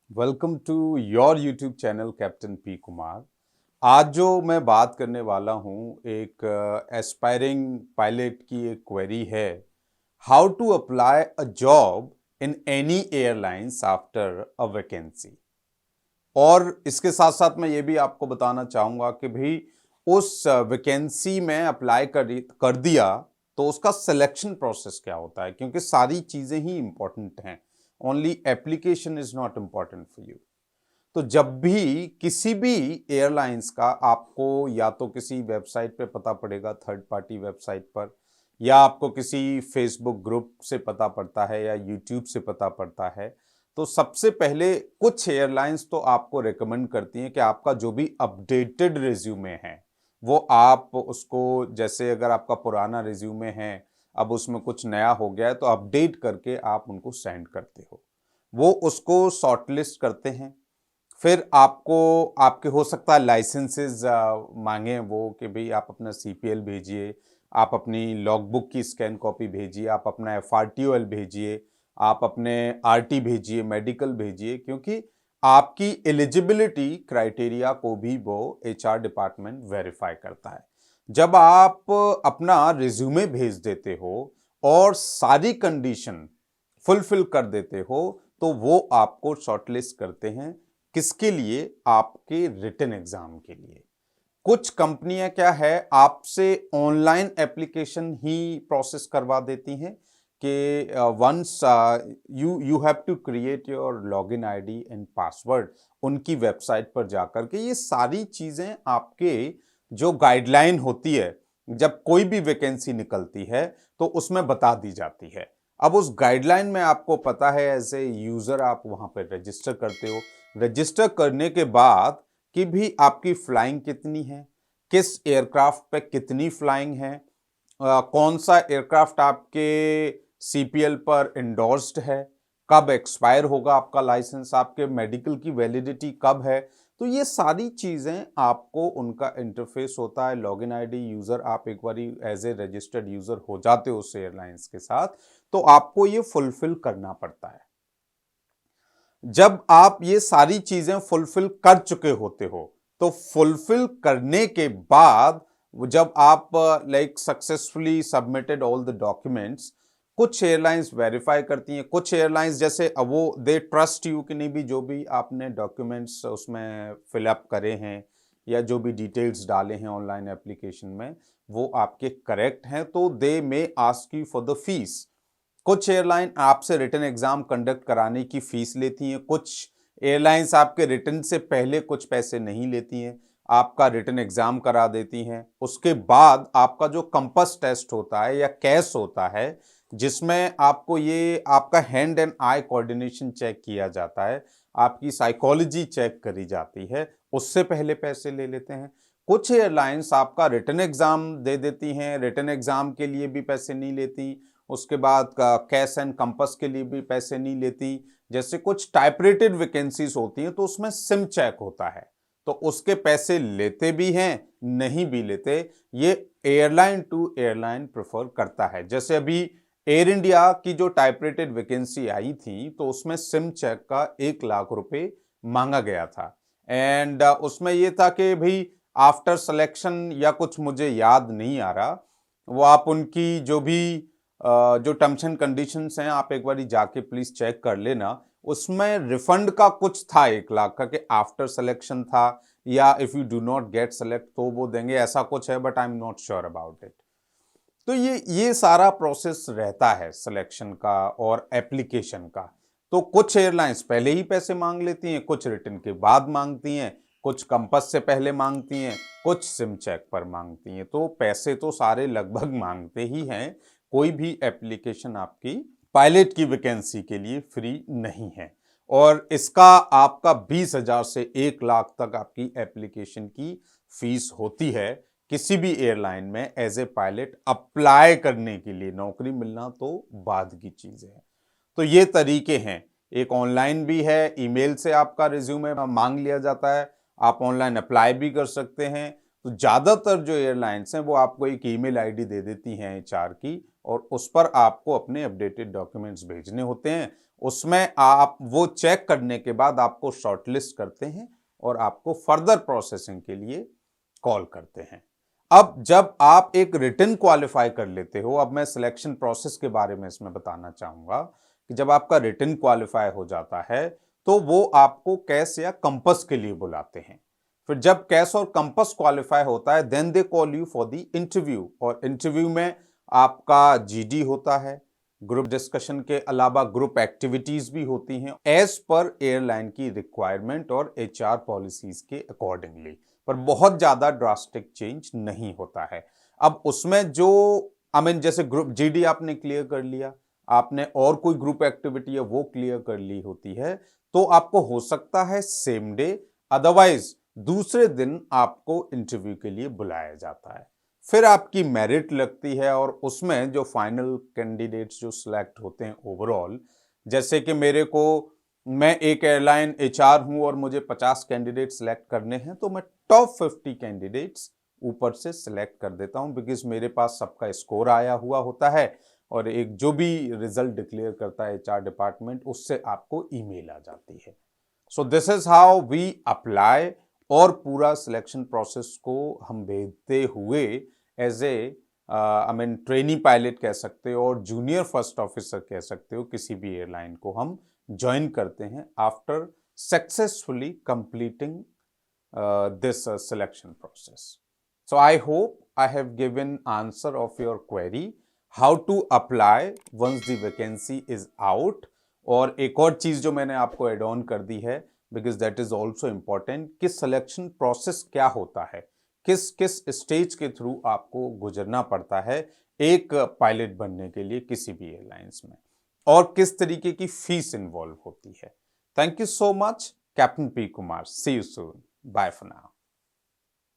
Welcome to your YouTube channel captain P Kumar. आज जो मैं बात करने वाला हूँ एक एस्पायरिंग पायलट की एक क्वेरी है। How to apply a job in any airlines after a vacancy. और इसके साथ साथ मैं ये भी आपको बताना चाहूँगा कि भाई उस वैकेंसी में अप्लाई कर दिया तो उसका सिलेक्शन प्रोसेस क्या होता है, क्योंकि सारी चीज़ें ही इंपॉर्टेंट हैं। Only application is not important for you. तो जब भी किसी भी एयरलाइंस का आपको या तो किसी वेबसाइट पे पता पड़ेगा, थर्ड पार्टी वेबसाइट पर, या आपको किसी फेसबुक ग्रुप से पता पड़ता है या यूट्यूब से पता पड़ता है, तो सबसे पहले कुछ एयरलाइंस तो आपको रेकमेंड करती हैं कि आपका जो भी अपडेटेड रिज्यूमे है वो आप उसको, जैसे अगर आपका पुराना रिज्यूमे है अब उसमें कुछ नया हो गया है तो अपडेट करके आप उनको सेंड करते हो। वो उसको शॉर्टलिस्ट करते हैं। फिर आपको आपके हो सकता है लाइसेंसेस मांगे वो कि भाई आप अपना सीपीएल भेजिए, आप अपनी लॉगबुक की स्कैन कॉपी भेजिए, आप अपना एफआरटीओएल भेजिए, आप अपने आरटी भेजिए, मेडिकल भेजिए, क्योंकि आपकी एलिजिबिलिटी क्राइटेरिया को भी वो एचआर डिपार्टमेंट वेरीफाई करता है। जब आप अपना रिज्यूमे भेज देते हो और सारी कंडीशन फुलफिल कर देते हो तो वो आपको शॉर्टलिस्ट करते हैं। किसके लिए? आपके रिटन एग्जाम के लिए। कुछ कंपनियां क्या है आपसे ऑनलाइन एप्लीकेशन ही प्रोसेस करवा देती हैं कि once you you have to create your login ID and password. उनकी वेबसाइट पर जाकर के ये सारी चीजें आपके जो गाइडलाइन होती है जब कोई भी वैकेंसी निकलती है तो उसमें बता दी जाती है। अब उस गाइडलाइन में आपको पता है, एज ए यूजर आप वहां पर रजिस्टर करते हो। रजिस्टर करने के बाद कि भी आपकी फ्लाइंग कितनी है, किस एयरक्राफ्ट पे कितनी फ्लाइंग है, कौन सा एयरक्राफ्ट आपके सीपीएल पर इंडोर्स्ड है, कब एक्सपायर होगा आपका लाइसेंस, आपके मेडिकल की वैलिडिटी कब है। तो ये सारी चीजें आपको, उनका इंटरफेस होता है, लॉगिन आईडी यूजर आप एक बार एज ए रजिस्टर्ड यूजर हो जाते हो उस एयरलाइंस के साथ, तो आपको ये फुलफिल करना पड़ता है। जब आप ये सारी चीजें फुलफिल कर चुके होते हो तो फुलफिल करने के बाद जब आप like successfully submitted all the documents, कुछ एयरलाइंस वेरीफाई करती हैं, कुछ एयरलाइंस जैसे वो दे ट्रस्ट यू कि नहीं भी जो भी आपने डॉक्यूमेंट्स उसमें फिलअप करे हैं या जो भी डिटेल्स डाले हैं ऑनलाइन एप्लीकेशन में वो आपके करेक्ट हैं, तो they may ask you for the fees. कुछ एयरलाइन आपसे रिटन एग्जाम कंडक्ट कराने की फीस लेती हैं, कुछ एयरलाइंस आपके रिटन से पहले कुछ पैसे नहीं लेती हैं, आपका रिटन एग्जाम करा देती हैं। उसके बाद आपका जो कंपस टेस्ट होता है या कैस होता है जिसमें आपको ये आपका hand and eye coordination check किया जाता है, आपकी साइकोलॉजी चेक करी जाती है, उससे पहले पैसे ले लेते हैं। कुछ एयरलाइंस आपका रिटन एग्जाम दे देती हैं, रिटन एग्जाम के लिए भी पैसे नहीं लेती, उसके बाद कैश एंड कंपस के लिए भी पैसे नहीं लेती। जैसे कुछ टाइपरेटेड वैकेंसीज होती हैं तो उसमें सिम चेक होता है तो उसके पैसे लेते भी हैं, नहीं भी लेते। ये एयरलाइन टू एयरलाइन प्रेफर करता है। जैसे अभी एयर इंडिया की जो टाइपरेटेड वैकेंसी आई थी तो उसमें सिम चेक का 1 लाख रुपए मांगा गया था। एंड उसमें ये था कि भाई आफ्टर सिलेक्शन या कुछ मुझे याद नहीं आ रहा, वो आप उनकी जो भी जो टर्म्स एंड कंडीशंस हैं आप एक बार जाके प्लीज चेक कर लेना। उसमें रिफंड का कुछ था 1 लाख का कि आफ्टर सिलेक्शन था या if you do not gate select तो वो देंगे, ऐसा कुछ है, but I am not sure about it. तो ये सारा प्रोसेस रहता है सिलेक्शन का और एप्लीकेशन का। तो कुछ एयरलाइंस पहले ही पैसे मांग लेती हैं, कुछ रिटर्न के बाद मांगती हैं, कुछ कंपस से पहले मांगती हैं, कुछ सिम चेक पर मांगती हैं। तो पैसे तो सारे लगभग मांगते ही हैं। कोई भी एप्लीकेशन आपकी पायलट की वैकेंसी के लिए फ्री नहीं है। और इसका आपका 20,000 से 1 लाख तक आपकी एप्लीकेशन की फीस होती है किसी भी एयरलाइन में एज ए पायलट अप्लाई करने के लिए। नौकरी मिलना तो बाद की चीज है। तो ये तरीके हैं। एक ऑनलाइन भी है, ईमेल से आपका रिज्यूमे मांग लिया जाता है, आप ऑनलाइन अप्लाई भी कर सकते हैं। तो तो ज़्यादातर जो एयरलाइंस हैं वो आपको एक ईमेल आईडी दे देती हैं एचआर की, और उस पर आपको अपने अपडेटेड डॉक्यूमेंट्स भेजने होते हैं। उसमें आप वो चेक करने के बाद आपको शॉर्टलिस्ट करते हैं और आपको फर्दर प्रोसेसिंग के लिए कॉल करते हैं। अब जब आप एक रिटन क्वालिफाई कर लेते हो, अब मैं सिलेक्शन प्रोसेस के बारे में इसमें बताना चाहूंगा कि जब आपका रिटन क्वालिफाई हो जाता है तो वो आपको कैस या कंपस के लिए बुलाते हैं। फिर जब कैस और कंपस क्वालिफाई होता है then they call you for the interview, और इंटरव्यू में आपका जीडी होता है, ग्रुप डिस्कशन के अलावा ग्रुप एक्टिविटीज भी होती हैं एज पर एयरलाइन की रिक्वायरमेंट और एचआर पॉलिसीज के अकॉर्डिंगली, पर बहुत ज्यादा ड्रास्टिक चेंज नहीं होता है। अब उसमें जो जैसे ग्रुप जीडी आपने क्लियर कर लिया, आपने और कोई ग्रुप एक्टिविटी है वो क्लियर कर ली होती है, तो आपको हो सकता है सेम डे, अदरवाइज दूसरे दिन आपको इंटरव्यू के लिए बुलाया जाता है। फिर आपकी मेरिट लगती है और उसमें जो फाइनल कैंडिडेट्स जो सिलेक्ट होते हैं ओवरऑल, जैसे कि मैं एक एयरलाइन एचआर हूं और मुझे 50 कैंडिडेट सिलेक्ट करने हैं, तो मैं टॉप 50 कैंडिडेट्स ऊपर से सिलेक्ट कर देता हूं, बिकॉज मेरे पास सबका स्कोर आया हुआ होता है और एक जो भी रिजल्ट डिक्लेयर करता है एचआर डिपार्टमेंट उससे आपको ईमेल आ जाती है। So this is how we apply, और पूरा सिलेक्शन प्रोसेस को हम भेजते हुए एज ए ट्रेनी पायलट कह सकते हो और जूनियर फर्स्ट ऑफिसर कह सकते हो, किसी भी एयरलाइन को हम ज्वाइन करते हैं after successfully completing this selection process. So I hope I have given answer of your query how to apply once the vacancy is out. और एक और चीज जो मैंने आपको एड ऑन कर दी है, because that is also important, कि सिलेक्शन प्रोसेस क्या होता है, किस किस स्टेज के थ्रू आपको गुजरना पड़ता है एक पायलट बनने के लिए किसी भी एयरलाइंस में, और किस तरीके की फीस इन्वॉल्व होती है। Thank you so much, captain P Kumar. See you soon. Bye for now.